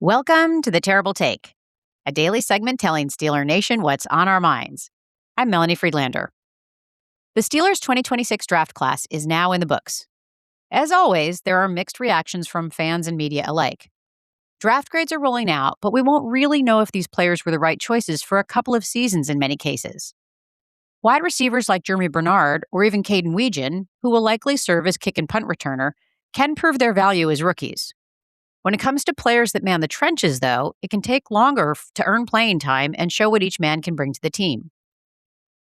Welcome to The Terrible Take, a daily segment telling Steeler Nation what's on our minds. I'm Melanie Friedlander. The Steelers' 2026 draft class is now in the books. As always, there are mixed reactions from fans and media alike. Draft grades are rolling out, but we won't really know if these players were the right choices for a couple of seasons in many cases. Wide receivers like Jeremy Bernard or even Caden Weegan, who will likely serve as kick and punt returner, can prove their value as rookies. When it comes to players that man the trenches, though, it can take longer to earn playing time and show what each man can bring to the team.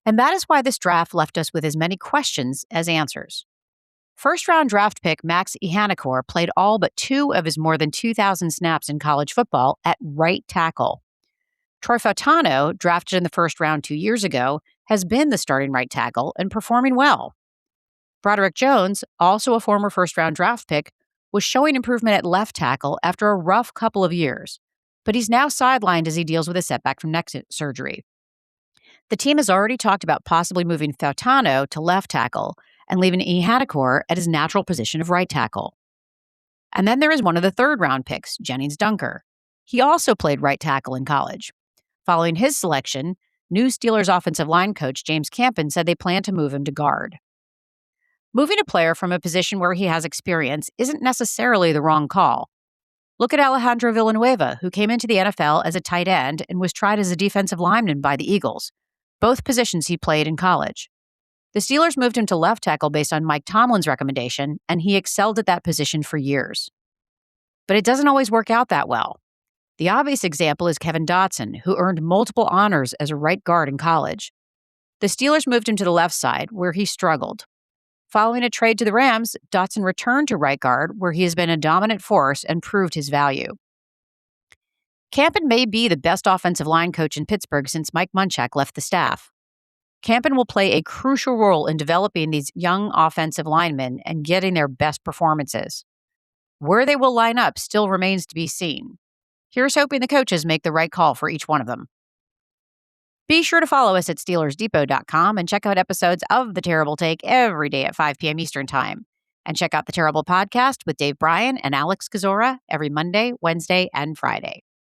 And that is why this draft left us with as many questions as answers. First-round draft pick Max Ihanecore played all but 2 of his more than 2,000 snaps in college football at right tackle. Troy Fautano, drafted in the first round 2 years ago, has been the starting right tackle and performing well. Broderick Jones, also a former first-round draft pick, was showing improvement at left tackle after a rough couple of years, but he's now sidelined as he deals with a setback from neck surgery. The team has already talked about possibly moving Fautano to left tackle and leaving Ihanecore at his natural position of right tackle. And then there is one of the third-round picks, Jennings Dunker. He also played right tackle in college. Following his selection, new Steelers offensive line coach James Campen said they plan to move him to guard. Moving a player from a position where he has experience isn't necessarily the wrong call. Look at Alejandro Villanueva, who came into the NFL as a tight end and was tried as a defensive lineman by the Eagles, both positions he played in college. The Steelers moved him to left tackle based on Mike Tomlin's recommendation, and he excelled at that position for years. But it doesn't always work out that well. The obvious example is Kevin Dotson, who earned multiple honors as a right guard in college. The Steelers moved him to the left side, where he struggled. Following a trade to the Rams, Dotson returned to right guard, where he has been a dominant force and proved his value. Campen may be the best offensive line coach in Pittsburgh since Mike Munchak left the staff. Campen will play a crucial role in developing these young offensive linemen and getting their best performances. Where they will line up still remains to be seen. Here's hoping the coaches make the right call for each one of them. Be sure to follow us at SteelersDepot.com and check out episodes of The Terrible Take every day at 5 p.m. Eastern Time. And check out The Terrible Podcast with Dave Bryan and Alex Kozora every Monday, Wednesday, and Friday.